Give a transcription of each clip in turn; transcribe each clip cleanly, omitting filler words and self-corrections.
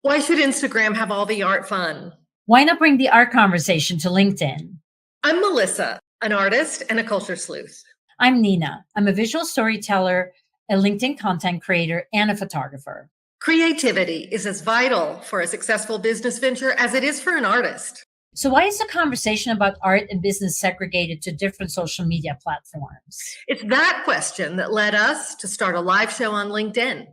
Why should Instagram have all the art fun? Why not bring the art conversation to LinkedIn? I'm Melissa, an artist and a culture sleuth. I'm Nina. I'm a visual storyteller, a LinkedIn content creator, and a photographer. Creativity is as vital for a successful business venture as it is for an artist. So, why is the conversation about art and business segregated to different social media platforms? It's that question that led us to start a live show on LinkedIn.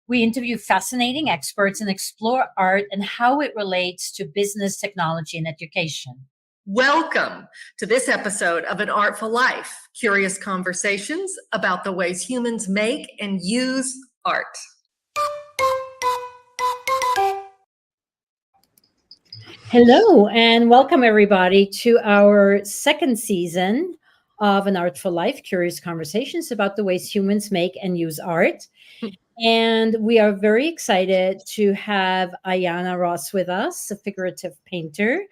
We interview fascinating experts and explore art and how it relates to business, technology, and education. Welcome to this episode of An Artful Life, curious conversations about the ways humans make and use art. Hello, and welcome everybody to our second season of An Artful Life, curious conversations about the ways humans make and use art. And we are very excited to have Ayana Ross with us, a figurative painter.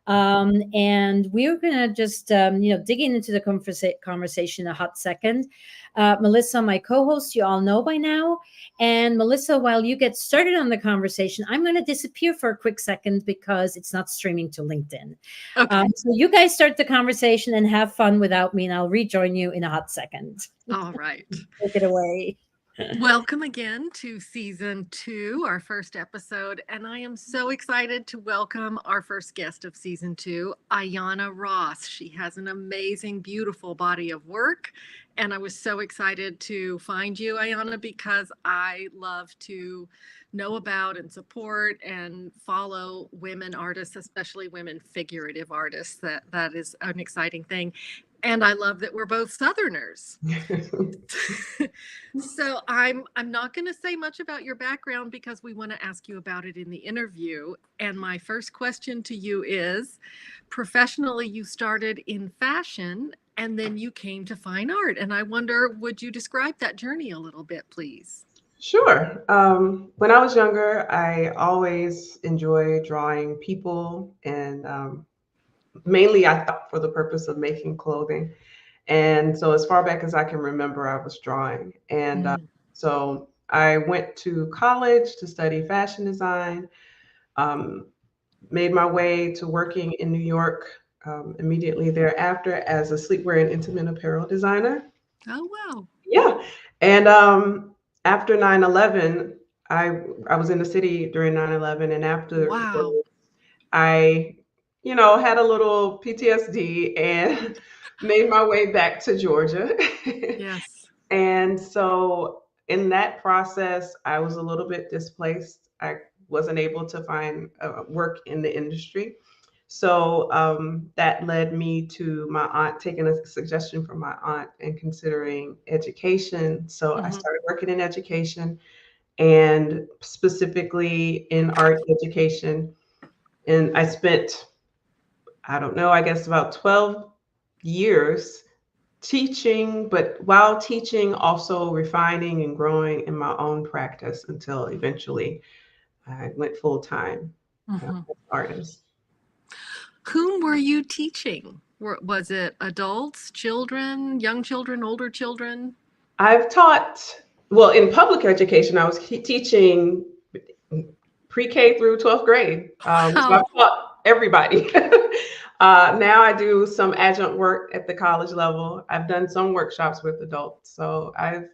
And we're going to just, digging into the conversation in a hot second. Melissa, my co-host, you all know by now. And Melissa, while you get started on the conversation, I'm going to disappear for a quick second because it's not streaming to LinkedIn. Okay. So you guys start the conversation and have fun without me, and I'll rejoin you in a hot second. All right. Take it away. Welcome again to season 2, our first episode, and I am so excited to welcome our first guest of season 2, Ayana Ross. She has an amazing, beautiful body of work, and I was so excited to find you, Ayana, because I love to know about and support and follow women artists, especially women figurative artists. That is an exciting thing. And I love that we're both Southerners. So I'm not going to say much about your background because we want to ask you about it in the interview. And my first question to you is, professionally, you started in fashion and then you came to fine art. And I wonder, would you describe that journey a little bit, please? Sure. When I was younger, I always enjoyed drawing people and mainly I thought for the purpose of making clothing. And so as far back as I can remember, I was drawing. And so I went to college to study fashion design, made my way to working in New York immediately thereafter as a sleepwear and intimate apparel designer. Oh, wow. Yeah. And after 9/11, I was in the city during 9/11, and after Wow. I, had a little PTSD and made my way back to Georgia. Yes. And so in that process, I was a little bit displaced. I wasn't able to find work in the industry. So that led me to my aunt taking a suggestion from my aunt and considering education. So I started working in education and specifically in art education. And I spent, I don't know, I guess about 12 years teaching, but while teaching, also refining and growing in my own practice until eventually I went full time as artist. Whom were you teaching? Was it adults, children, young children, older children? I've taught, well, in public education, I was teaching pre-K through 12th grade. So I've taught everybody. Now I do some adjunct work at the college level. I've done some workshops with adults. So I've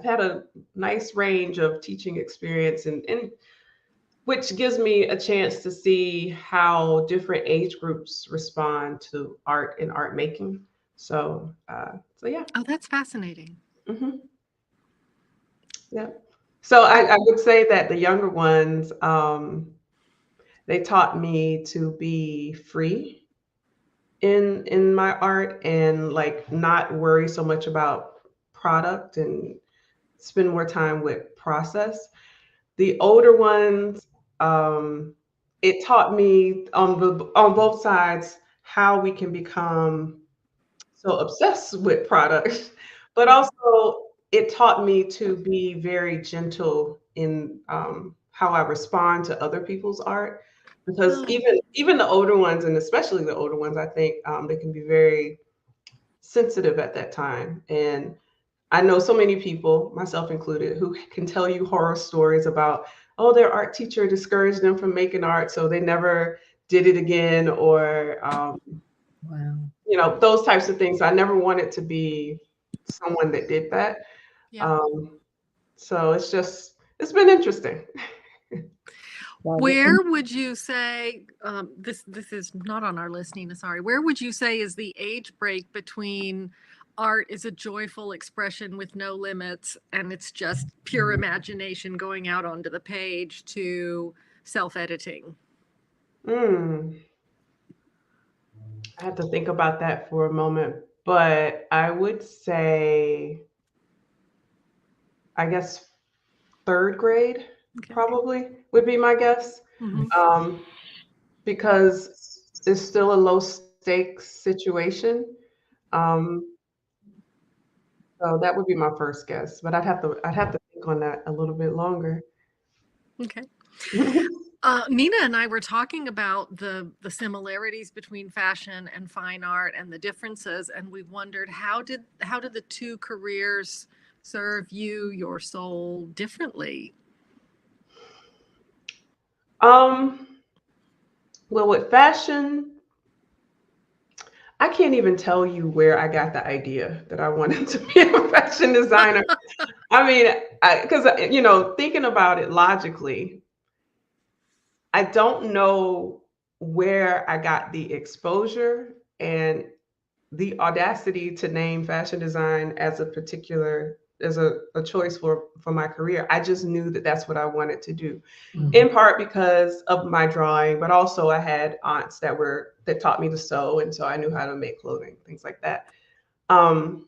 had a nice range of teaching experience and which gives me a chance to see how different age groups respond to art and art making. So yeah. Oh, that's fascinating. Yeah. So I would say that the younger ones, they taught me to be free in my art and like not worry so much about product and spend more time with process. The older ones, it taught me on both sides how we can become so obsessed with products, but also it taught me to be very gentle in how I respond to other people's art. Because even the older ones, and especially the older ones, I think they can be very sensitive at that time. And I know so many people, myself included, who can tell you horror stories about oh, their art teacher discouraged them from making art, so they never did it again, or Wow. those types of things. I never wanted to be someone that did that. Yeah. So it's been interesting. Well, Where would you say this is not on our list, Nina? Sorry. Where would you say is the age break between art is a joyful expression with no limits and it's just pure imagination going out onto the page to self-editing? Mm, I had to think about that for a moment, but I would say, I guess, third grade Okay. probably would be my guess, Mm-hmm. because it's still a low stakes situation. Um, so that would be my first guess, but I'd have to think on that a little bit longer. Okay. Nina and I were talking about the similarities between fashion and fine art and the differences, and we wondered how did the two careers serve you, your soul, differently? um, well, with fashion, I can't even tell you where I got the idea that I wanted to be a fashion designer. I mean, because thinking about it logically, I don't know where I got the exposure and the audacity to name fashion design as a choice for my career. I just knew that that's what I wanted to do, in part because of my drawing, but also I had aunts that taught me to sew, and so I knew how to make clothing, things like that. Um,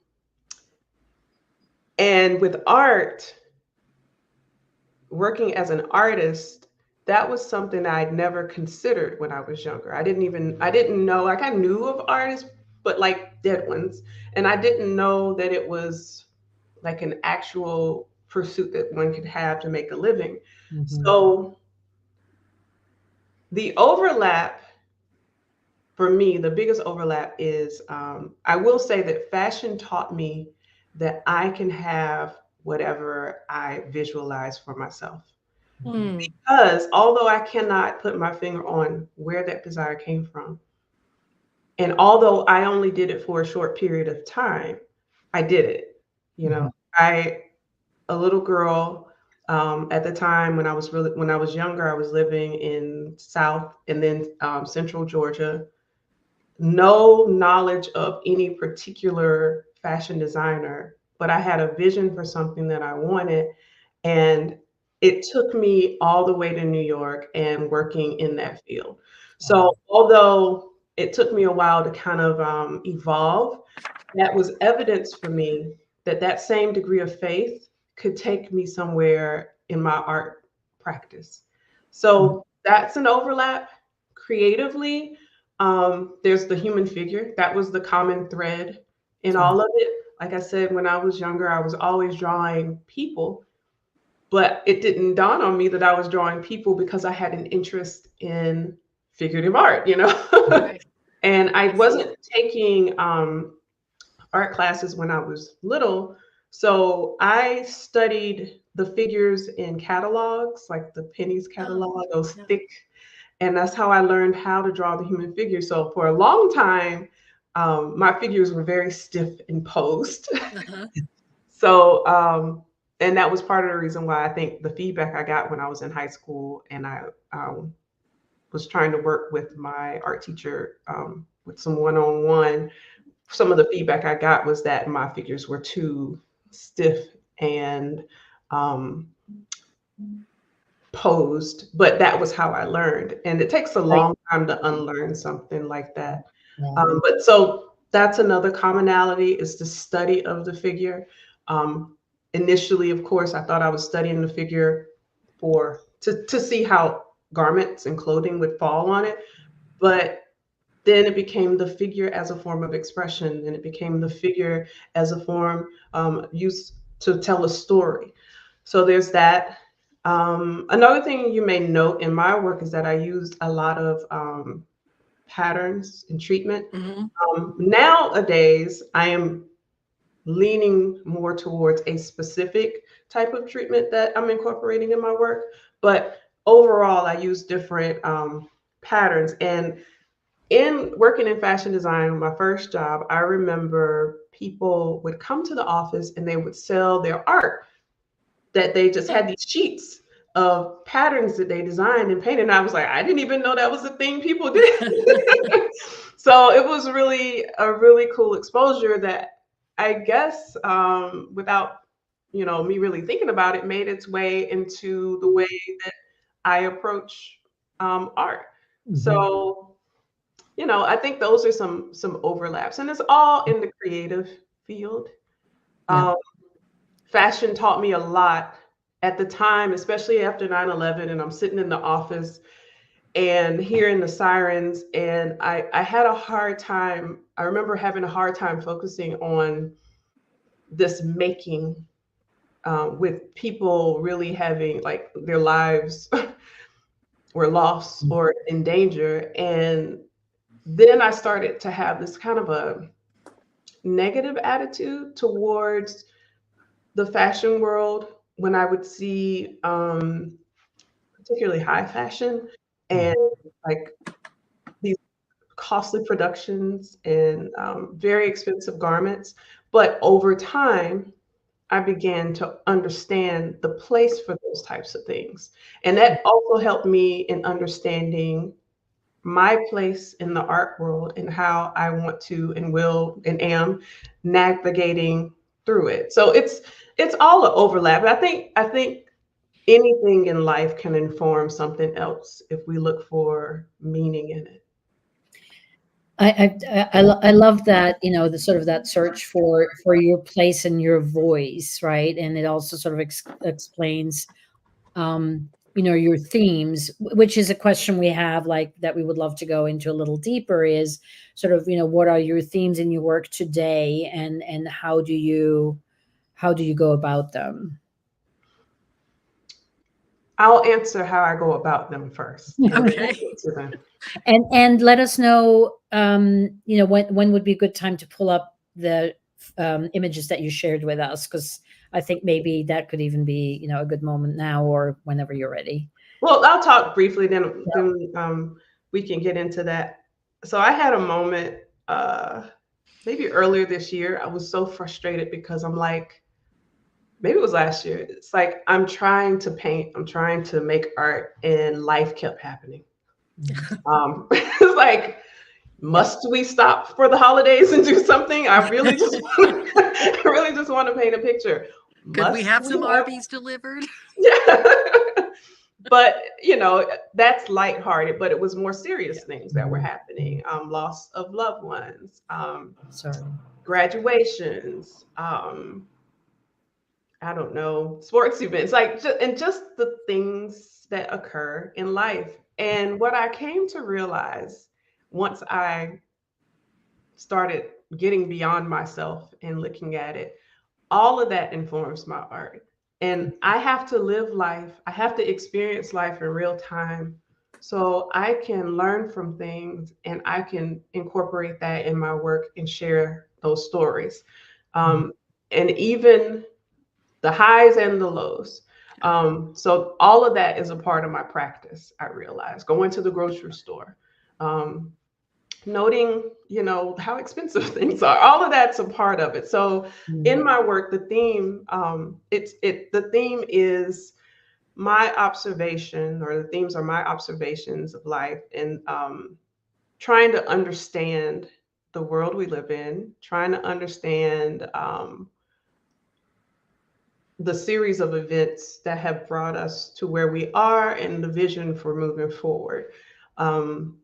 and with art, working as an artist, that was something I'd never considered when I was younger. I didn't know, like, I knew of artists, but like dead ones. And I didn't know that it was like an actual pursuit that one could have to make a living. So the overlap for me, the biggest overlap is, I will say that fashion taught me that I can have whatever I visualize for myself. Mm. Because although I cannot put my finger on where that desire came from, and although I only did it for a short period of time, I did it. I a little girl, at the time when I was younger, I was living in South and then Central Georgia. No knowledge of any particular fashion designer, but I had a vision for something that I wanted, and it took me all the way to New York and working in that field. So although it took me a while to kind of evolve, that was evidence for me that that same degree of faith could take me somewhere in my art practice. So that's an overlap. Creatively, there's the human figure. That was the common thread in all of it. Like I said, when I was younger, I was always drawing people, but it didn't dawn on me that I was drawing people because I had an interest in figurative art. Right. And I wasn't taking art classes when I was little. So I studied the figures in catalogs, like the Penny's Oh, catalog, those yeah. thick, and that's how I learned how to draw the human figure. So for a long time, my figures were very stiff and posed. Uh-huh. So, and that was part of the reason why I think the feedback I got when I was in high school and I was trying to work with my art teacher, with some one-on-one, some of the feedback I got was that my figures were too stiff and um, posed, but that was how I learned. And it takes a long time to unlearn something like that. But so that's another commonality, is the study of the figure. Initially, of course, I thought I was studying the figure to see how garments and clothing would fall on it. But then it became the figure as a form of expression, and it became the figure as a form used to tell a story. So there's that. Another thing you may note in my work is that I used a lot of patterns and treatment. Mm-hmm. Nowadays, I am leaning more towards a specific type of treatment that I'm incorporating in my work. But overall, I use different patterns. And in working in fashion design, my first job, I remember people would come to the office and they would sell their art, that they just had these sheets of patterns that they designed and painted. And I was like, I didn't even know that was a thing people did. So it was really a really cool exposure that I guess without me really thinking about it, made its way into the way that I approach art. Mhm. So I think those are some overlaps, and it's all in the creative field. Yeah. Um, Fashion taught me a lot at the time, especially after 9/11, and I'm sitting in the office and hearing the sirens, and I had a hard time. I remember having a hard time focusing on this making with people really having like their lives were lost or in danger. And then I started to have this kind of a negative attitude towards the fashion world when I would see particularly high fashion and like these costly productions and very expensive garments. But over time, I began to understand the place for those types of things. And that also helped me in understanding my place in the art world and how I want to and will and am navigating through it. So it's all an overlap. I think anything in life can inform something else if we look for meaning in it. I love that, the sort of that search for your place and your voice, right? And it also sort of explains, your themes, which is a question we have, like, that we would love to go into a little deeper, is sort of, what are your themes in your work today, and how do you go about them? I'll answer how I go about them first, and then Okay. we'll get to them. And let us know, when would be a good time to pull up the images that you shared with us, because I think maybe that could even be, a good moment now or whenever you're ready. Well, I'll talk briefly, then we can get into that. So I had a moment maybe earlier this year. I was so frustrated because I'm like, maybe it was last year. It's like I'm trying to paint, I'm trying to make art, and life kept happening. It's like, must we stop for the holidays and do something? I really just I really just want to paint a picture. Could we Must have we some have Arby's delivered? Yeah. But that's lighthearted, but it was more serious things that were happening. Loss of loved ones, Sorry. graduations, I don't know, sports events, like just the things that occur in life. And what I came to realize once I started getting beyond myself and looking at it, all of that informs my art. And I have to live life, I have to experience life in real time so I can learn from things and I can incorporate that in my work and share those stories. Um, and even the highs and the lows. So all of that is a part of my practice, I realize. Going to the grocery store, um, noting, how expensive things are. All of that's a part of it. So in my work, the theme, the theme is my observation, or the themes are my observations of life, and trying to understand the world we live in, trying to understand the series of events that have brought us to where we are and the vision for moving forward. Um,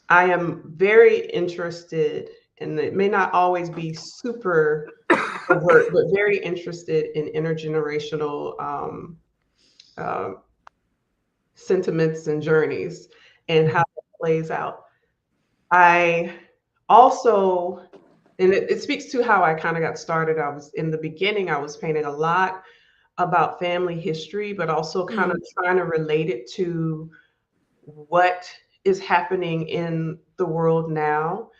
I am very interested, and it may not always be super overt, but very interested in intergenerational uh, sentiments and journeys and how that plays out. I also, and it speaks to how I kind of got started. I was in the beginning, I was painting a lot about family history, but also kind of trying to relate it to what is happening in the world now.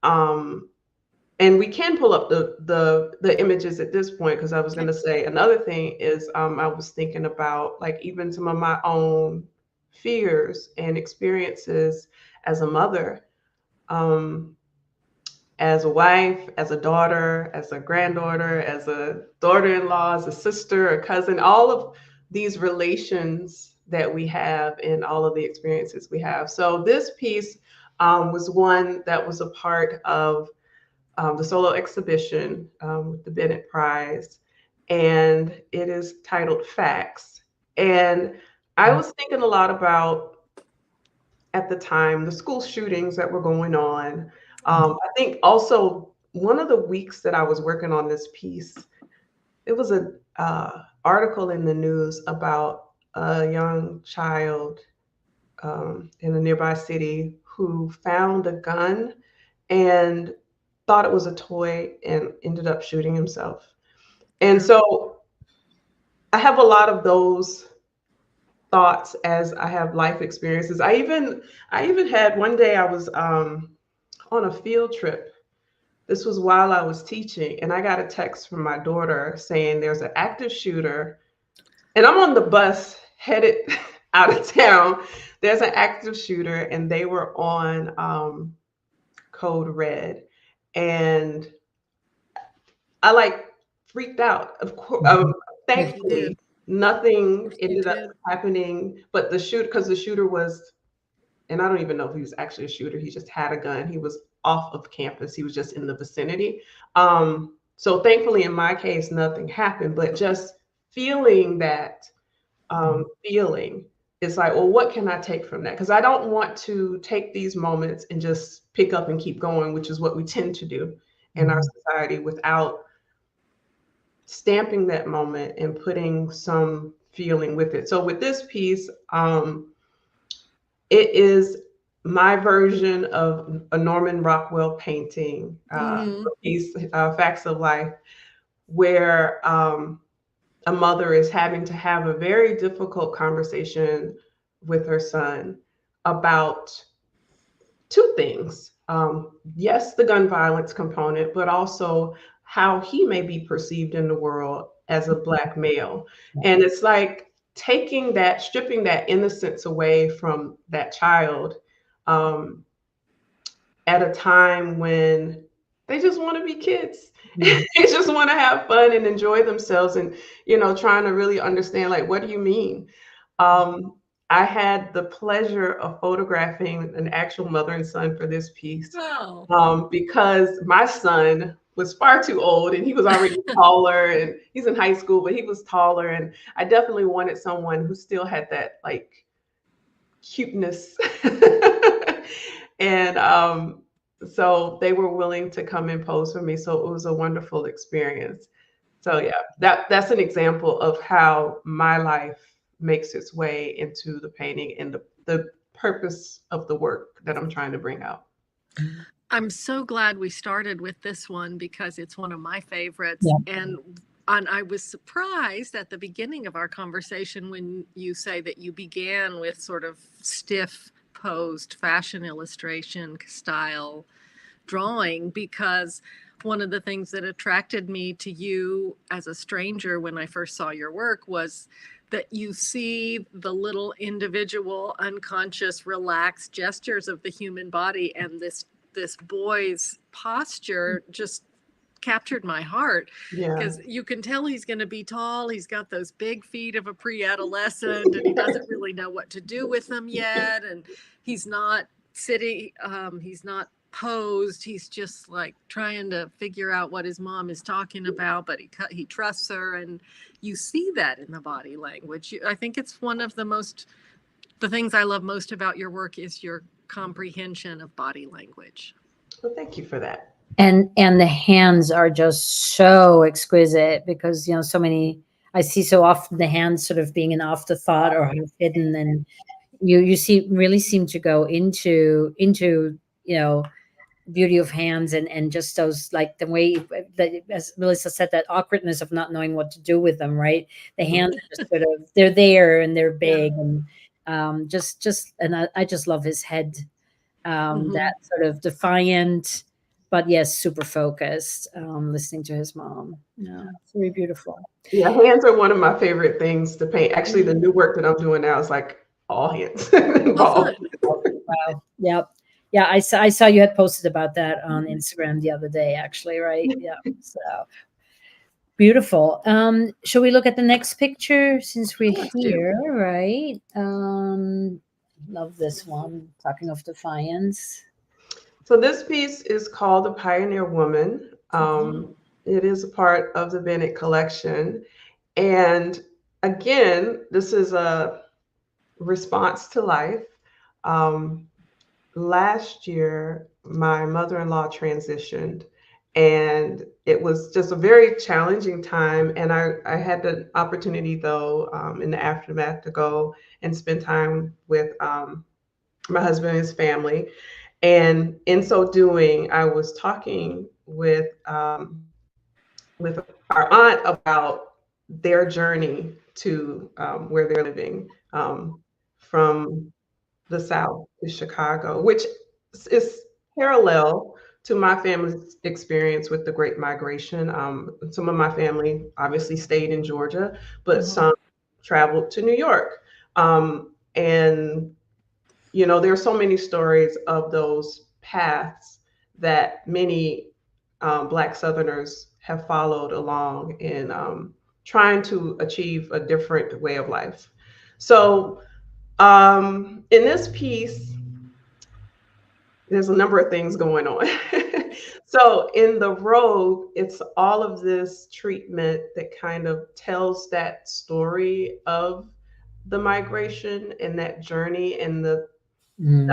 Um, and we can pull up the images at this point, because I was going to say another thing is I was thinking about like even some of my own fears and experiences as a mother, um, as a wife, as a daughter, as a granddaughter, as a daughter-in-law, as a sister, a cousin, all of these relations that we have and all of the experiences we have. So this piece was one that was a part of the solo exhibition with the Bennett Prize, and it is titled Facts. And I was thinking a lot about, at the time, the school shootings that were going on. I think also one of the weeks that I was working on this piece, it was an article in the news about a young child in a nearby city who found a gun and thought it was a toy and ended up shooting himself. And so I have a lot of those thoughts as I have life experiences. I even had one day I was on a field trip. This was while I was teaching, and I got a text from my daughter saying there's an active shooter, and I'm on the bus headed out of town. There's an active shooter, and they were on code red, and I like freaked out. Of course, thankfully, nothing ended up happening. But the shoot, because the shooter was, and I don't even know if he was actually a shooter. He just had a gun. He was off of campus. He was just in the vicinity. So thankfully, in my case, nothing happened. But just feeling that feeling, it's like, well, what can I take from that? Because I don't want to take these moments and just pick up and keep going, which is what we tend to do in our society, without stamping that moment and putting some feeling with it. So with this piece, it is my version of a Norman Rockwell painting, piece, Facts of Life, where a mother is having to have a very difficult conversation with her son about two things. Yes, the gun violence component, but also how he may be perceived in the world as a Black male. And it's like taking that, stripping that innocence away from that child at a time when they just want to be kids. They just want to have fun and enjoy themselves, and trying to really understand, like, what do you mean? I had the pleasure of photographing an actual mother and son for this piece, because my son was far too old, and he was already taller, and he's in high school, but he was taller, and I definitely wanted someone who still had that like cuteness. And so they were willing to come and pose for me. So it was a wonderful experience. So yeah, that's an example of how my life makes its way into the painting and the purpose of the work that I'm trying to bring out. I'm so glad we started with this one because it's one of my favorites. And I was surprised at the beginning of our conversation when you say that you began with sort of stiff posed fashion illustration style drawing, because one of the things that attracted me to you as a stranger when I first saw your work was that you see the little individual unconscious relaxed gestures of the human body, and this boy's posture just captured my heart, because you can tell he's going to be tall. He's got those big feet of a pre-adolescent, and he doesn't really know what to do with them yet, and he's not sitting, he's not posed, he's just like trying to figure out what his mom is talking about, but he trusts her, and you see that in the body language. I think it's one of the things I love most about your work is your comprehension of body language. Well, thank you for that. And the hands are just so exquisite, because so many, I see so often the hands sort of being an afterthought or half hidden, and you really seem to go into beauty of hands, and just those, like the way that, as Melissa said, that awkwardness of not knowing what to do with them, right? The hands are just sort of, they're there and they're big, and and I just love his head, that sort of defiant, but yes, super focused, listening to his mom. Yeah, it's very beautiful. Yeah, hands are one of my favorite things to paint. Actually, the new work that I'm doing now is like all hands Oh, involved. fun. Wow. Yep. Yeah, I saw you had posted about that on Instagram the other day, actually, right? Yeah. So beautiful. Shall we look at the next picture since we're Let's do. here, right? Love this one. Talking of defiance. So this piece is called The Pioneer Woman. It is a part of the Bennett collection. And again, this is a response to life. Um, Last year, my mother-in-law transitioned, and it was just a very challenging time. And I had the opportunity, though, in the aftermath to go and spend time with my husband and his family. And in so doing, I was talking with our aunt about their journey to where they're living, from the South to Chicago, which is parallel to my family's experience with the Great Migration. Some of my family obviously stayed in Georgia, but some traveled to New York. And there are so many stories of those paths that many Black Southerners have followed along in trying to achieve a different way of life. So, in this piece, there's a number of things going on. So, in the robe, it's all of this treatment that kind of tells that story of the migration and that journey, and the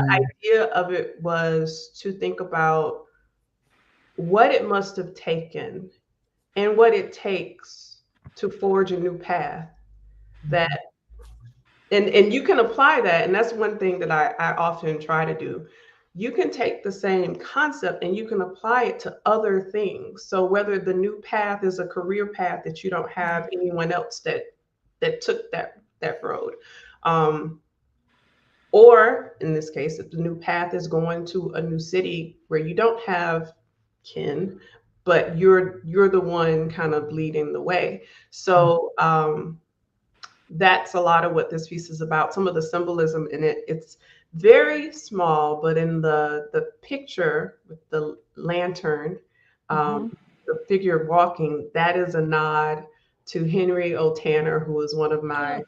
idea of it was to think about what it must have taken and what it takes to forge a new path that and you can apply that. And that's one thing that I often try to do. You can take the same concept and you can apply it to other things. So whether the new path is a career path that you don't have anyone else that took that road, or in this case, if the new path is going to a new city where you don't have kin, but you're the one kind of leading the way. So that's a lot of what this piece is about. Some of the symbolism in it, it's very small, but in the picture with the lantern, the figure walking, that is a nod to Henry O. Tanner, who is one of my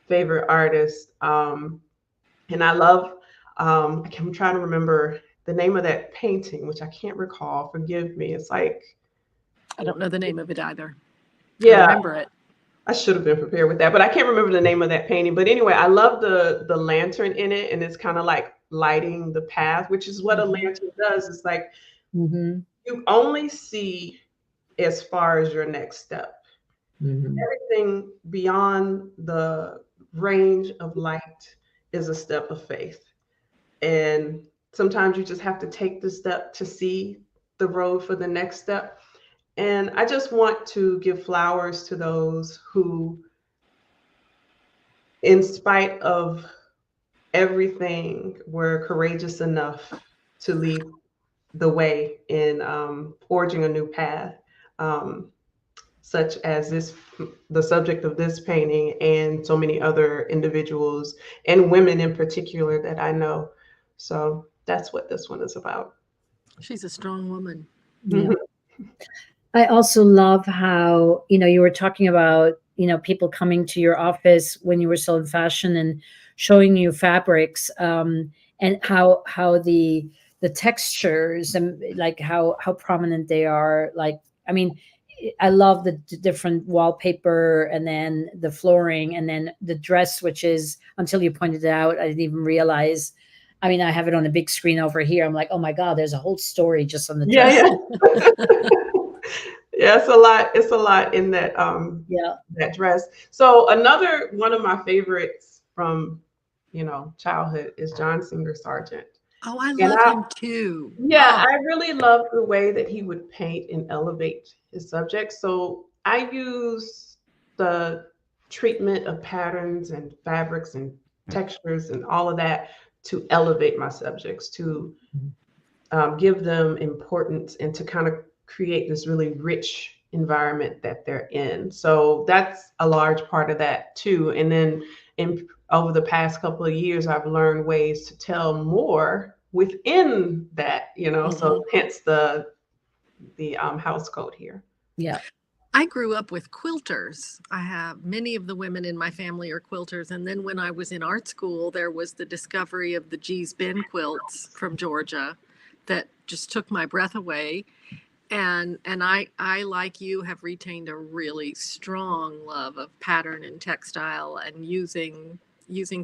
favorite artists. And I love, I'm trying to remember the name of that painting, which I can't recall. Forgive me. It's like, I don't know the name of it either. I yeah, remember it. I should have been prepared with that, but I can't remember the name of that painting. But anyway, I love the lantern in it, and it's kind of like lighting the path, which is what a lantern does. It's like you only see as far as your next step. Everything beyond the range of light is a step of faith. And sometimes you just have to take the step to see the road for the next step. And I just want to give flowers to those who, in spite of everything, were courageous enough to lead the way in forging a new path, such as the subject of this painting, and so many other individuals and women in particular that I know. So that's what this one is about. She's a strong woman. Yeah. I also love how, you were talking about, people coming to your office when you were still in fashion and showing you fabrics, and how the textures and like how prominent they are. Like, I mean, I love the different wallpaper and then the flooring and then the dress, which is, until you pointed it out, I didn't even realize. I mean, I have it on a big screen over here. I'm like, oh my God, there's a whole story just on the dress. Yeah. Yeah, it's a lot. It's a lot in that that dress. So another one of my favorites from childhood is John Singer Sargent. Oh, I And love him too. yeah, Oh, I really love the way that he would paint and elevate his subjects. So I use the treatment of patterns and fabrics and textures and all of that to elevate my subjects, to give them importance and to kind of create this really rich environment that they're in. So that's a large part of that too. And then over the past couple of years, I've learned ways to tell more within that, so hence the house code here. Yeah. I grew up with quilters. I have many of the women in my family are quilters. And then when I was in art school, there was the discovery of the G's Ben quilts from Georgia that just took my breath away. And I like you have retained a really strong love of pattern and textile and using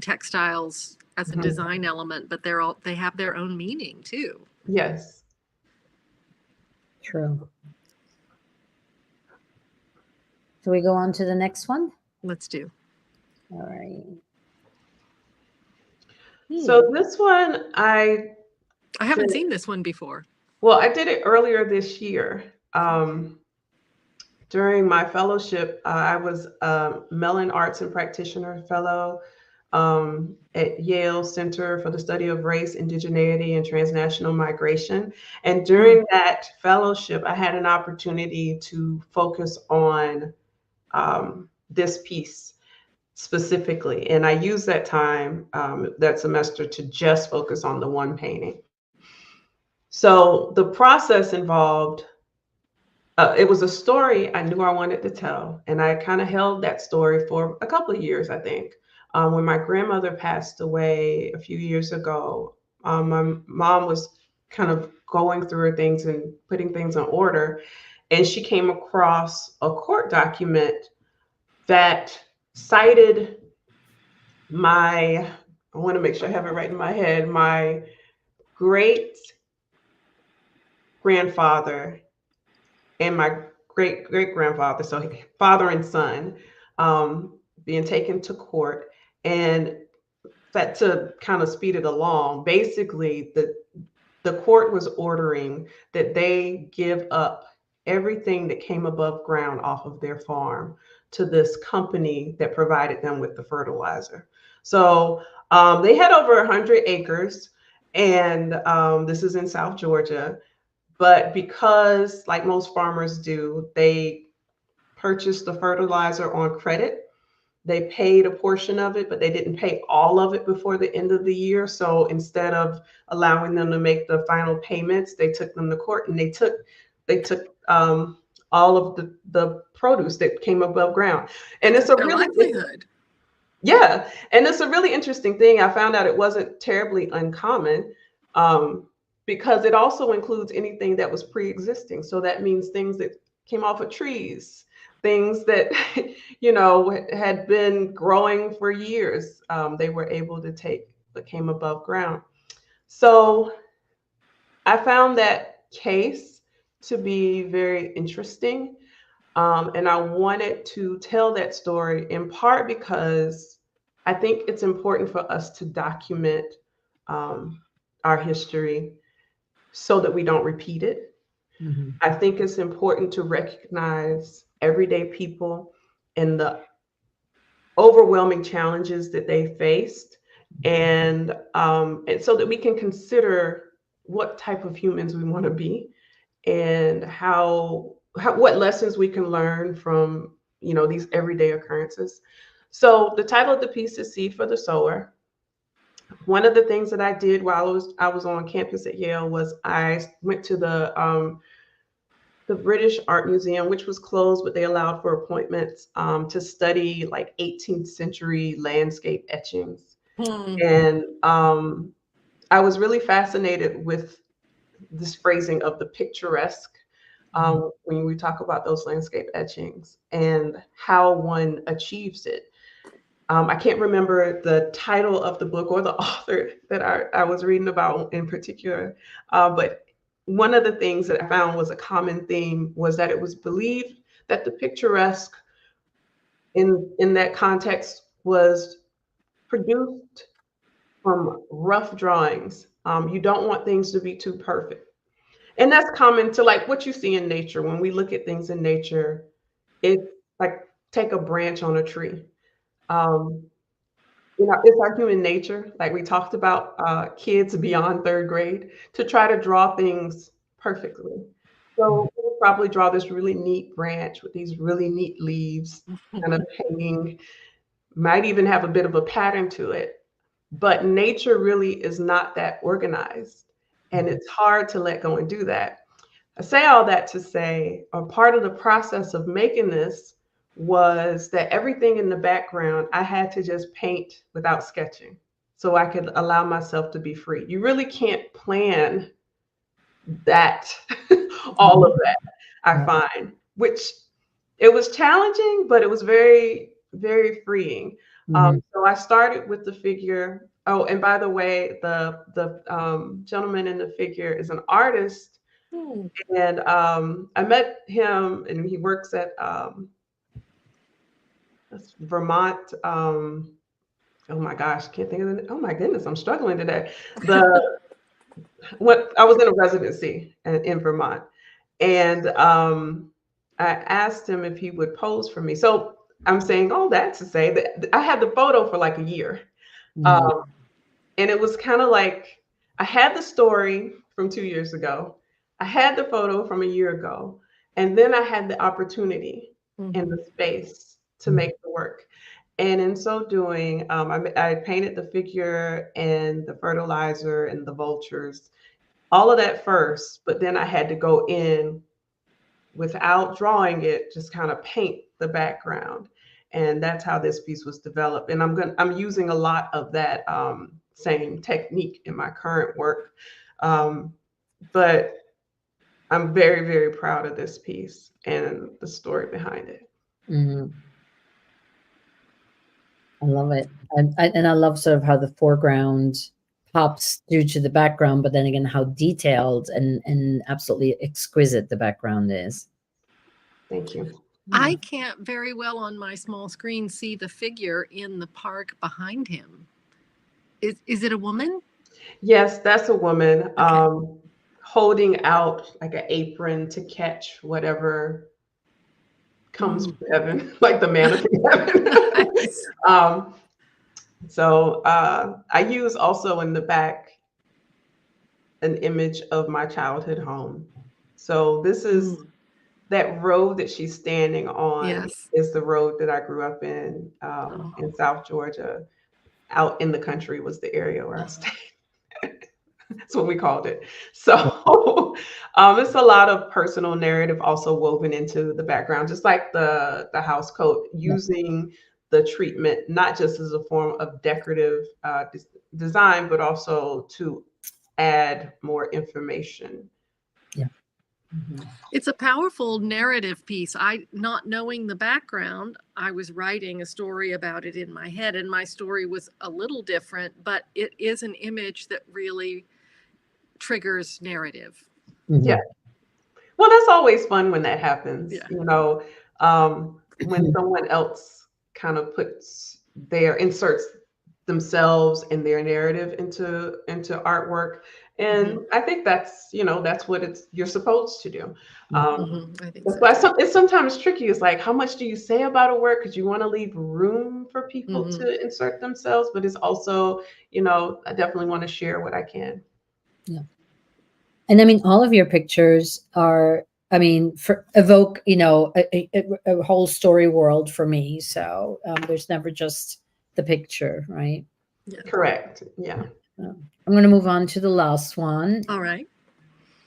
textiles as a design element, but they have their own meaning too. Yes. True. Shall we go on to the next one? Let's do. All right. So this one, I haven't seen this one before. Well, I did it earlier this year. During my fellowship, I was a Mellon Arts and Practitioner Fellow at Yale Center for the Study of Race, Indigeneity, and Transnational Migration. And during that fellowship, I had an opportunity to focus on this piece specifically. And I used that time, that semester, to just focus on the one painting. So the process involved, it was a story I knew I wanted to tell. And I kind of held that story for a couple of years, I think. When my grandmother passed away a few years ago, my mom was kind of going through her things and putting things in order. And she came across a court document that cited I want to make sure I have it right in my head, my great grandfather and my great great grandfather, so father and son, being taken to court. And that, to kind of speed it along, basically the court was ordering that they give up everything that came above ground off of their farm to this company that provided them with the fertilizer. So they had over 100 acres, and this is in South Georgia. But because, like most farmers do, they purchased the fertilizer on credit. They paid a portion of it, but they didn't pay all of it before the end of the year. So instead of allowing them to make the final payments, they took them to court, and they took all of the produce that came above ground. And it's a really livelihood. Yeah, and it's a really interesting thing. I found out it wasn't terribly uncommon, because it also includes anything that was pre-existing. So that means things that came off of trees, things that had been growing for years. They were able to take what came above ground. So I found that case to be very interesting. And I wanted to tell that story in part because I think it's important for us to document our history so that we don't repeat it. Mm-hmm. I think it's important to recognize everyday people and the overwhelming challenges that they faced, and so that we can consider what type of humans we want to be, and what lessons we can learn from these everyday occurrences. So the title of the piece is Seed for the Sower. One of the things that I did while I was on campus at Yale was I went to the British Art Museum, which was closed, but they allowed for appointments to study like 18th century landscape etchings. And I was really fascinated with this phrasing of the picturesque when we talk about those landscape etchings and how one achieves it. I can't remember the title of the book or the author that I was reading about in particular, but one of the things that I found was a common theme was that it was believed that the picturesque in that context was produced from rough drawings. You don't want things to be too perfect. And that's common to like what you see in nature. When we look at things in nature, it's like take a branch on a tree. it's our human nature, like we talked about, kids beyond third grade, to try to draw things perfectly. So we'll probably draw this really neat branch with these really neat leaves kind of hanging, might even have a bit of a pattern to it. But nature really is not that organized. And it's hard to let go and do that. I say all that to say, a part of the process of making this was that everything in the background, I had to just paint without sketching so I could allow myself to be free. You really can't plan that, all of that, I find, which it was challenging, but it was very, very freeing. So I started with the figure. Oh, and by the way, the gentleman in the figure is an artist. And I met him, and he works at Vermont. Oh my gosh, can't think of it. Oh my goodness, I'm struggling today. What I was in a residency in Vermont, and I asked him if he would pose for me. So I'm saying all that to say that I had the photo for like a year, and it was kind of like I had the story from 2 years ago. I had the photo from a year ago, and then I had the opportunity in the space to make the work. And in so doing, I painted the figure and the fertilizer and the vultures, all of that first, but then I had to go in without drawing it, just kind of paint the background. And that's how this piece was developed. And I'm using a lot of that same technique in my current work. But I'm very, very proud of this piece and the story behind it. I love it. And I love sort of how the foreground pops due to the background, but then again, how detailed and absolutely exquisite the background is. Thank you. I can't very well on my small screen see the figure in the park behind him. Is it a woman? Yes, that's a woman. Holding out like an apron to catch whatever comes from heaven, like the manna from heaven. So I use also in the back an image of my childhood home. So this is that road that she's standing on is the road that I grew up in South Georgia. Out in the country was the area where I stayed. That's what we called it. So it's a lot of personal narrative also woven into the background, just like the house coat, using the treatment not just as a form of decorative design, but also to add more information. It's a powerful narrative piece. Not knowing the background, I was writing a story about it in my head, and my story was a little different, but it is an image that really triggers narrative. Yeah. Well, that's always fun when that happens. When someone else kind of inserts themselves and their narrative into artwork. And I think that's what you're supposed to do. I think it's sometimes tricky. It's like, how much do you say about a work? Because you want to leave room for people to insert themselves, but it's also, I definitely want to share what I can. Yeah. And I mean, all of your pictures are, evoke, a whole story world for me. So there's never just the picture, right? Yeah. Correct. Yeah. I'm going to move on to the last one. All right.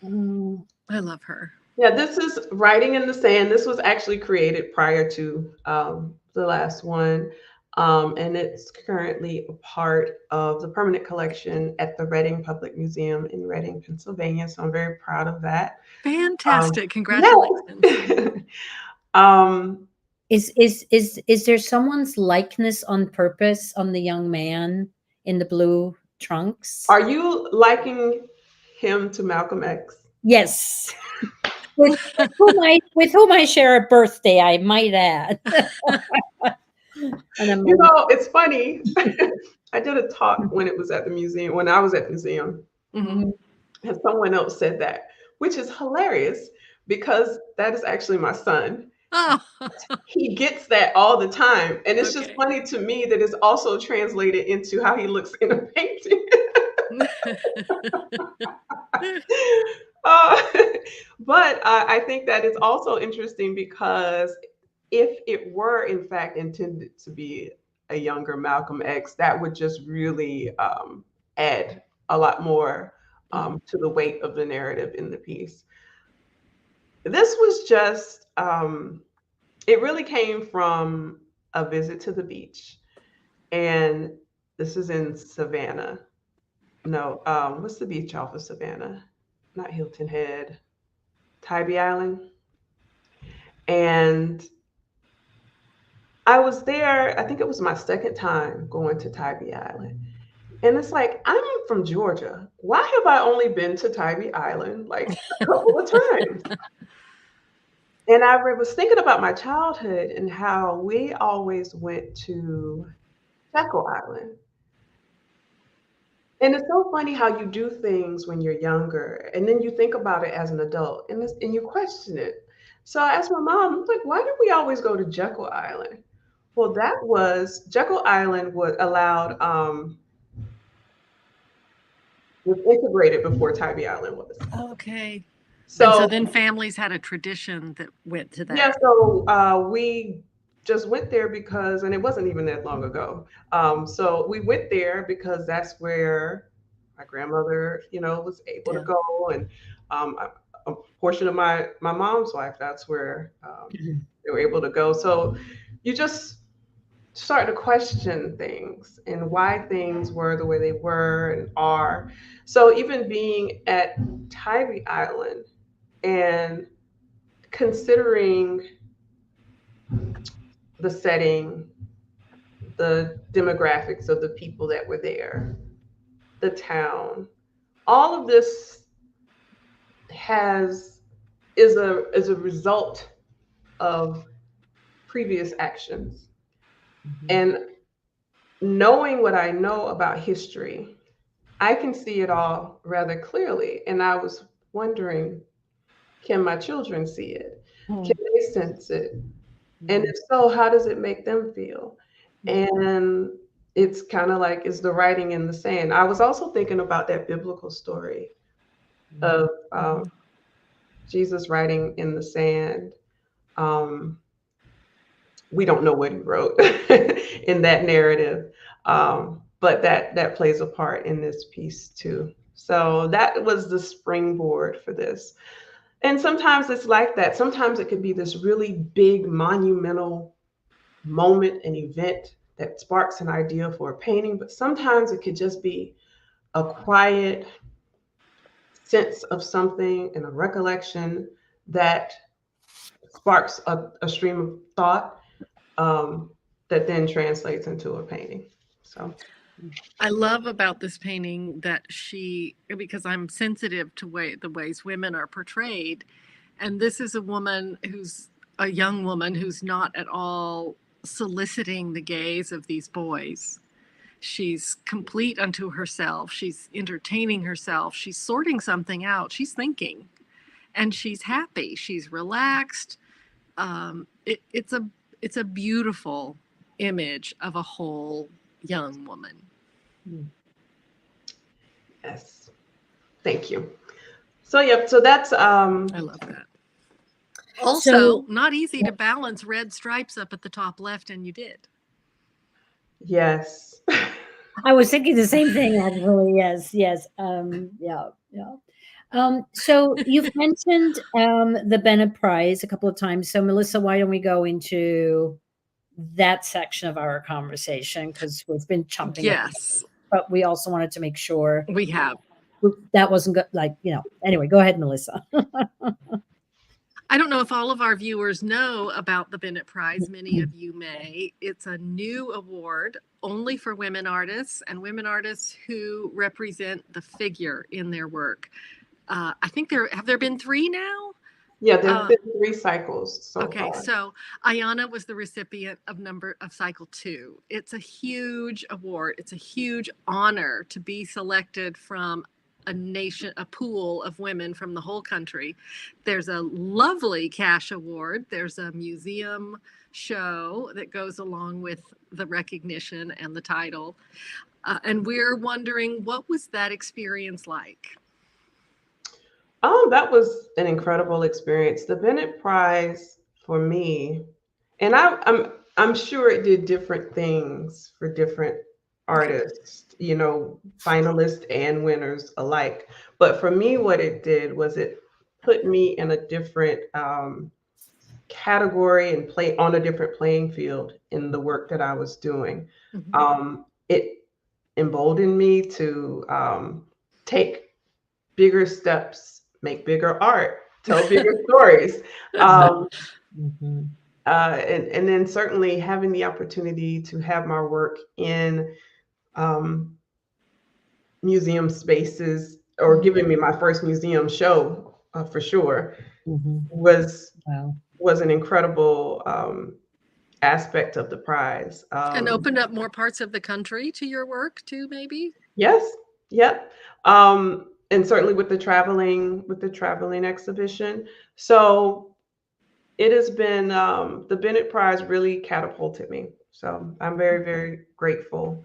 I love her. Yeah, this is Writing in the Sand. This was actually created prior to the last one. And it's currently a part of the permanent collection at the Reading Public Museum in Reading, Pennsylvania. So I'm very proud of that. Fantastic. Congratulations. Is there someone's likeness on purpose on the young man in the blue trunks? Are you liking him to Malcolm X? Yes. with whom I share a birthday, I might add. And it's funny. I did a talk when I was at the museum, and someone else said that, which is hilarious because that is actually my son. Oh, He gets that all the time. And it's just okay. funny to me that it's also translated into how he looks in a painting. Uh, but I think that it's also interesting because if it were in fact intended to be a younger Malcolm X, that would just really add a lot more to the weight of the narrative in the piece. This was just, it really came from a visit to the beach. And this is in Savannah. No, what's the beach off of Savannah? Not Hilton Head, Tybee Island. And I was there, I think it was my second time going to Tybee Island. And it's like, I'm from Georgia. Why have I only been to Tybee Island like a couple of times? And I was thinking about my childhood and how we always went to Jekyll Island. And it's so funny how you do things when you're younger, and then you think about it as an adult, and you question it. So I asked my mom, I'm like, why did we always go to Jekyll Island? Well, that was Jekyll Island was allowed was integrated before Tybee Island was. Okay. And so So then families had a tradition that went to yeah, that. so we just went there because, and it wasn't even that long ago. So we went there because that's where my grandmother, was able to Yeah. go, and a portion of my mom's life, that's where they were able to go. So you just start to question things and why things were the way they were and are. So even being at Tybee Island and considering the setting, the demographics of the people that were there, the town, all of this has is a result of previous actions. And knowing what I know about history, I can see it all rather clearly. And I was wondering, can my children see it? Can they sense it? And if so, how does it make them feel? And it's kind of like, is the writing in the sand. I was also thinking about that biblical story of Jesus writing in the sand. Um, we don't know what he wrote in that narrative, but that plays a part in this piece too. So that was the springboard for this. And sometimes it's like that. Sometimes it could be this really big, monumental moment, an event that sparks an idea for a painting, but sometimes it could just be a quiet sense of something and a recollection that sparks a stream of thought that then translates into a painting. So I love about this painting that because I'm sensitive to the ways women are portrayed. And this is a young woman who's not at all soliciting the gaze of these boys. She's complete unto herself. She's entertaining herself. She's sorting something out. She's thinking, and she's happy. She's relaxed. It's a beautiful image of a whole young woman. yes, thank you. So yep, so that's I love that. Also, not easy to balance red stripes up at the top left, and you did. yes. I was thinking the same thing, actually. Yes, yes. Yeah, yeah. So you've mentioned the Bennett Prize a couple of times. So Melissa, why don't we go into that section of our conversation, because we've been chomping at Yes, but we also wanted to make sure we have. that wasn't like, anyway, go ahead, Melissa. I don't know if all of our viewers know about the Bennett Prize. Many of you may. It's a new award only for women artists and women artists who represent the figure in their work. I think have there been 3 now? Yeah, there have been 3 cycles so Okay, far. so Ayana was the recipient of cycle 2. It's a huge award. It's a huge honor to be selected from a pool of women from the whole country. There's a lovely cash award. There's a museum show that goes along with the recognition and the title. And we're wondering, what was that experience like? Oh, that was an incredible experience. The Bennett Prize for me, and I'm sure it did different things for different artists, finalists and winners alike. But for me, what it did was it put me in a different category and play on a different playing field in the work that I was doing. It emboldened me to take bigger steps, make bigger art, tell bigger stories. Mhm. And then certainly having the opportunity to have my work in um, museum spaces, or giving me my first museum show for sure, Mhm. was Wow. was an incredible aspect of the prize. And opened up more parts of the country to your work too, maybe? Yes, yep. And certainly with the traveling exhibition. So it has been the Bennett Prize really catapulted me. So I'm very, very grateful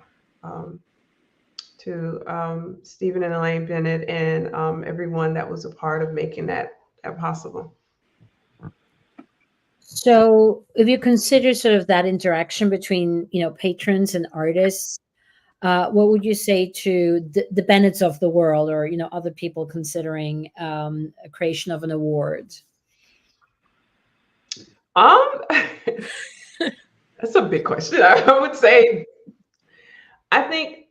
to Stephen and Elaine Bennett and everyone that was a part of making that possible. So, if you consider sort of that interaction between, patrons and artists, what would you say to the Bennetts of the world, or other people considering a creation of an award? Um, that's a big question. I would say, I think,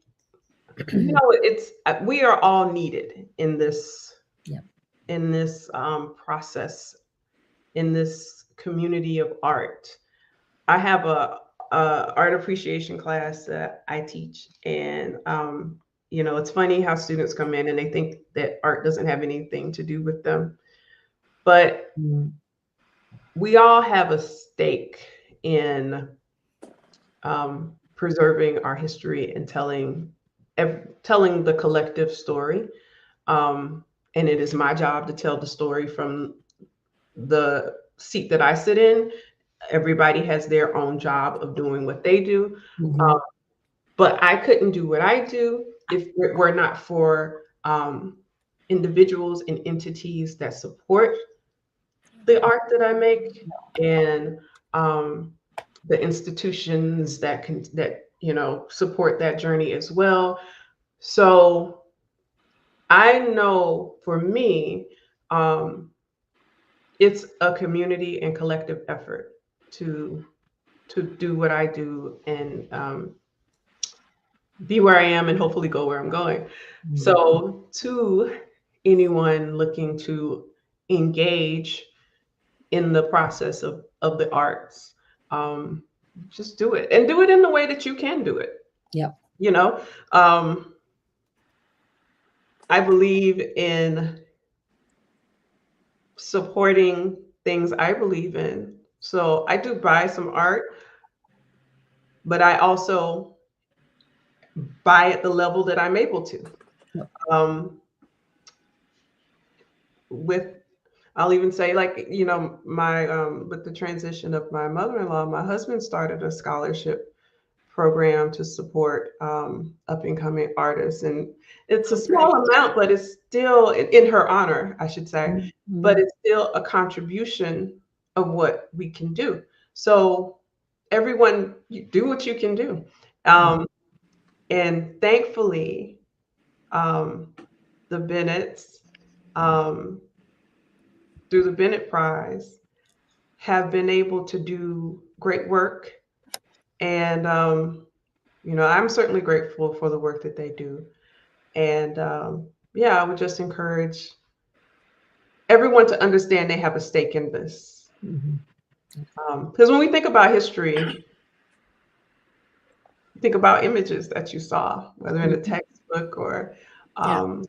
it's we are all needed in this Yeah. process, in this community of art. I have a art appreciation class that I teach, and it's funny how students come in and they think that art doesn't have anything to do with them, but Mm. we all have a stake in preserving our history and telling the collective story. And it is my job to tell the story from the seat that I sit in. Everybody has their own job of doing what they do. Mhm. But I couldn't do what I do if it were not for individuals and entities that support the art that I make, and the institutions that support that journey as well. So I know for me, um, it's a community and collective effort to do what I do, and be where I am and hopefully go where I'm going. Mm. So to anyone looking to engage in the process of the arts, um, just do it, and do it in the way that you can do it. Yeah. You know, um, I believe in supporting things I believe in. So I do buy some art, but I also buy at the level that I'm able to. Yeah. With I'll even say, like, my with the transition of my mother-in-law, my husband started a scholarship program to support up and coming artists, and it's a small amount, but it's still in her honor, I should say, but Mhm. it's still a contribution of what we can do. So everyone, you do what you can do, and thankfully, um, the Bennetts, um, through the Bennett Prize, have been able to do great work. And, I'm certainly grateful for the work that they do. And yeah, I would just encourage everyone to understand they have a stake in this. Mhm. Because when we think about history, think about images that you saw, whether in a textbook or, Yeah.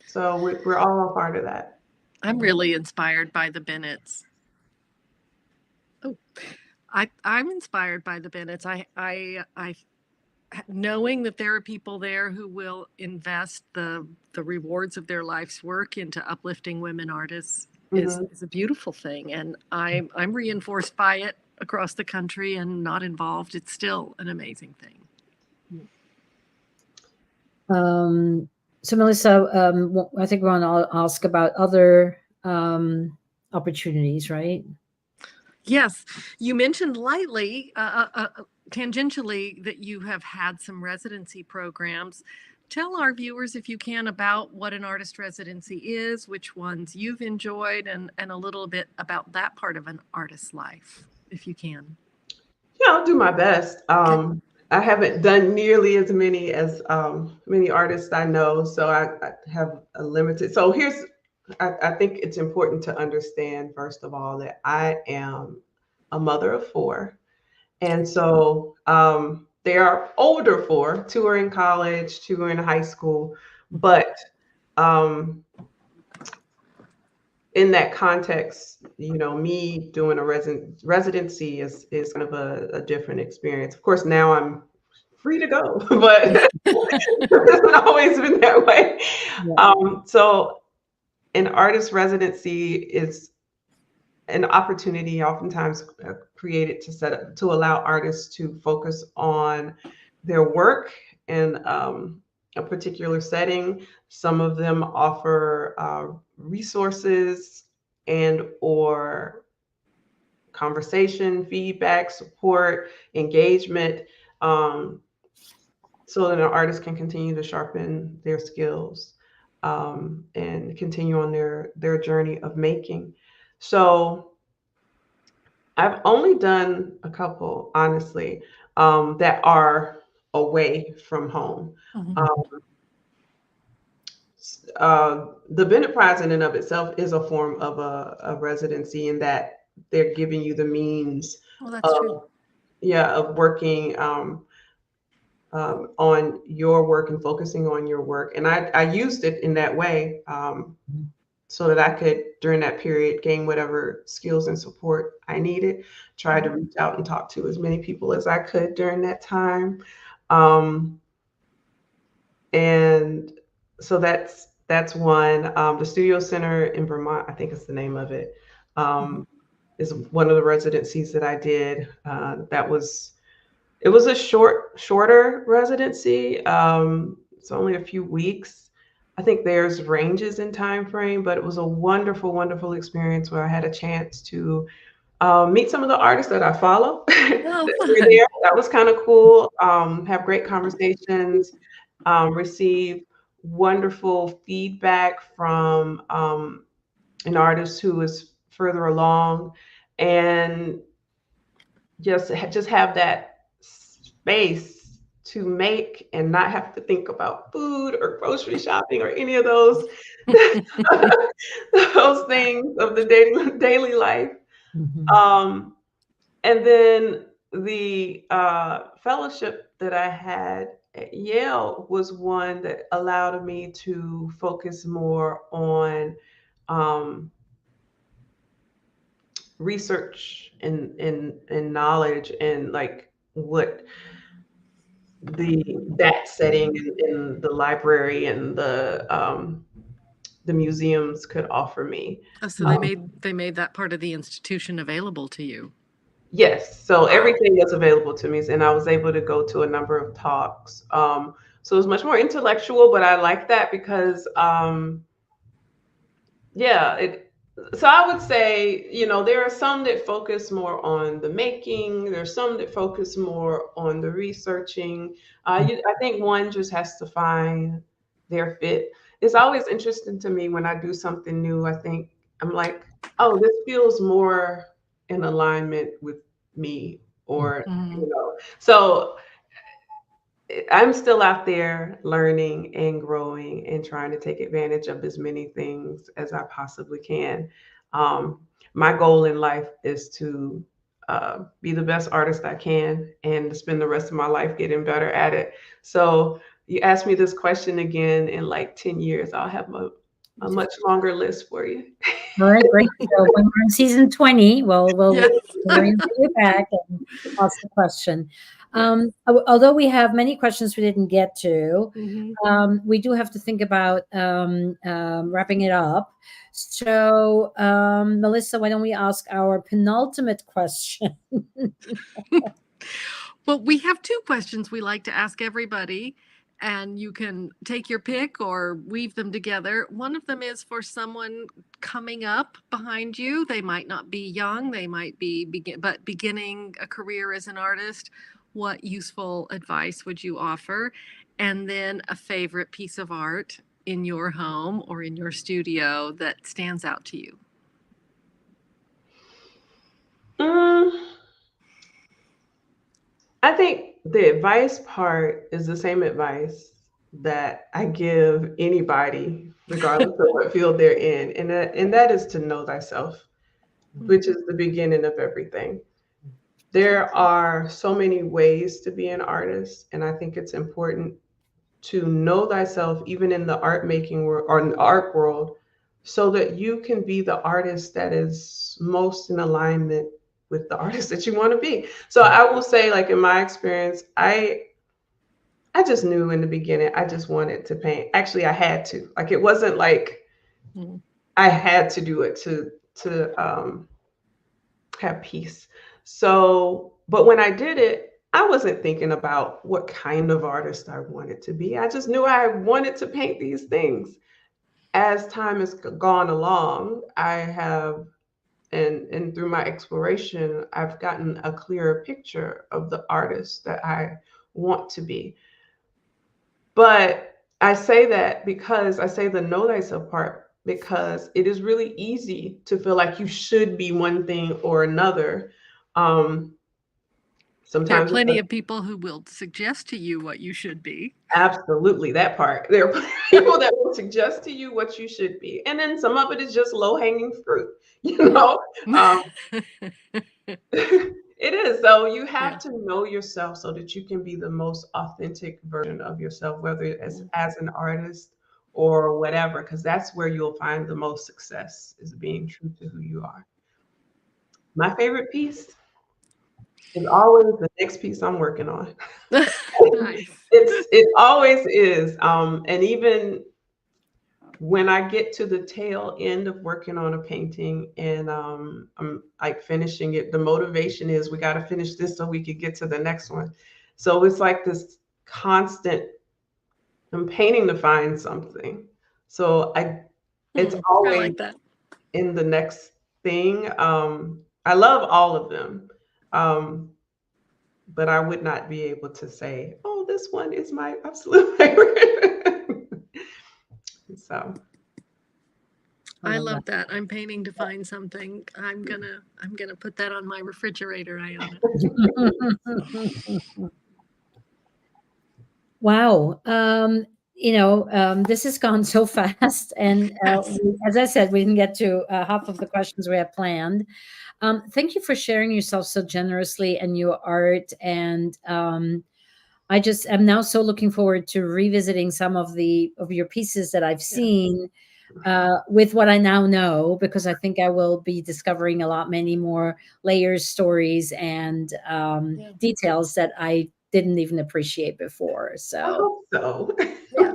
so we're all a part of that. I'm really inspired by the Bennetts. Oh, I'm inspired by the Bennetts. I knowing that there are people there who will invest the rewards of their life's work into uplifting women artists is a beautiful thing. And I'm reinforced by it across the country and not involved. It's still an amazing thing. So Melissa, I think we want to ask about other opportunities, right? Yes, you mentioned lightly, tangentially, that you have had some residency programs. Tell our viewers, if you can, about what an artist residency is, which ones you've enjoyed, and a little bit about that part of an artist's life, if you can. Yeah, I'll do my best. Okay. I haven't done nearly as many as many artists I know, so I have a limited. So I think it's important to understand, first of all, that I am a mother of four. And so they are older four, two are in college, two are in high school. But in that context, me doing a residency is kind of a different experience. Of course, now I'm free to go, but it hasn't always been that way. Yeah. So an artist residency is an opportunity oftentimes created to allow artists to focus on their work in a particular setting. Some of them offer resources and or conversation, feedback, support, engagement, so that an artist can continue to sharpen their skills and continue on their journey of making. So I've only done a couple, honestly, that are away from home. The Bennett Prize in and of itself is a form of a residency in that they're giving you the means Well, that's true. of working on your work and focusing on your work. And I used it in that way so that I could, during that period, gain whatever skills and support I needed. Tried to reach out and talk to as many people as I could during that time. And so that's one. The Studio Center in Vermont, I think is the name of it, is one of the residencies that I did. It was a shorter residency. It's only a few weeks. I think there's ranges in time frame, but it was a wonderful, wonderful experience where I had a chance to meet some of the artists that I follow. Oh, That were there. That was kind of cool. Have great conversations, receive wonderful feedback from an artist who is further along, and just have that space to make and not have to think about food or grocery shopping or any of those those things of the daily life. And then the fellowship that I had at Yale was one that allowed me to focus more on research and knowledge, and like what that setting in the library and the museums could offer me. Oh, so they made that part of the institution available to you. Yes, so everything was available to me, and I was able to go to a number of talks. So it was much more intellectual, but I like that because so I would say, there are some that focus more on the making. There's some that focus more on the researching. I think one just has to find their fit. It's always interesting to me when I do something new. I'm like, oh, this feels more in alignment with me, or, so I'm still out there learning and growing and trying to take advantage of as many things as I possibly can. My goal in life is to be the best artist I can and to spend the rest of my life getting better at it. So you ask me this question again in like 10 years, I'll have a much longer list for you. All right, great. So when we're in season 20, we'll Yes. bring you back and ask the question. Although we have many questions we didn't get to, we do have to think about wrapping it up. So, Melissa, why don't we ask our penultimate question? Well, we have two questions we like to ask everybody, and you can take your pick or weave them together. One of them is for someone coming up behind you. They might not be young, they might be beginning a career as an artist. What useful advice would you offer? And then a favorite piece of art in your home or in your studio that stands out to you. I think the advice part is the same advice that I give anybody, regardless of what field they're in, and that is to know thyself, which is the beginning of everything. There are so many ways to be an artist, and I think it's important to know thyself, even in the art making world or in the art world, so that you can be the artist that is most in alignment with the artist that you want to be. So I will say, like in my experience, I just knew in the beginning I just wanted to paint. Actually, I had to. Like it wasn't like I had to do it to have peace. So, but when I did it, I wasn't thinking about what kind of artist I wanted to be. I just knew I wanted to paint these things. As time has gone along, I have, and through my exploration, I've gotten a clearer picture of the artist that I want to be. But I say that because I say the know thyself part, because it is really easy to feel like you should be one thing or another. There are Sometimes plenty of people who will suggest to you what you should be. absolutely that part. There are people that will suggest to you what you should be, and then some of it is just low hanging fruit. You know, it is. So you have to know yourself so that you can be the most authentic version of yourself, whether it's as an artist or whatever, because that's where you'll find the most success, is being true to who you are. My favorite piece is always the next piece I'm working on. Nice. It always is. And even when I get to the tail end of working on a painting and I'm like finishing it, the motivation is we got to finish this so we could get to the next one. So it's like this constant, I'm painting to find something. So it's I always like that. in the next thing. I love all of them. But I would not be able to say, oh, this one is my absolute favorite. So I love that. I'm painting to find something. I'm gonna put that on my refrigerator, Ayana. Wow. This has gone so fast. And as I said, we didn't get to half of the questions we had planned. Thank you for sharing yourself so generously and your art. And I just am now so looking forward to revisiting some of your pieces that I've seen with what I now know, because I think I will be discovering many more layers, stories, and details that I didn't even appreciate before. I So, hope so. yeah.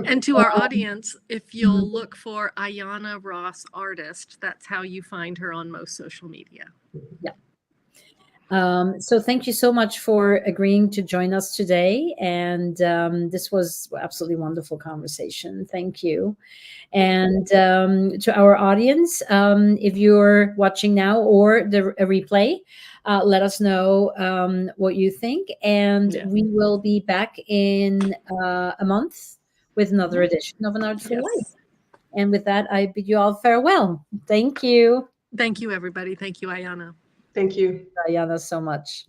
And to our audience, if you'll look for Ayana Ross Artist, that's how you find her on most social media. Yeah. So thank you so much for agreeing to join us today. And this was absolutely wonderful conversation. Thank you. And to our audience, if you're watching now or a replay, let us know what you think. And we will be back in a month with another edition of An Artful Life. And with that, I bid you all farewell. Thank you. Thank you, everybody. Thank you, Ayana. Thank you, Ayana, so much.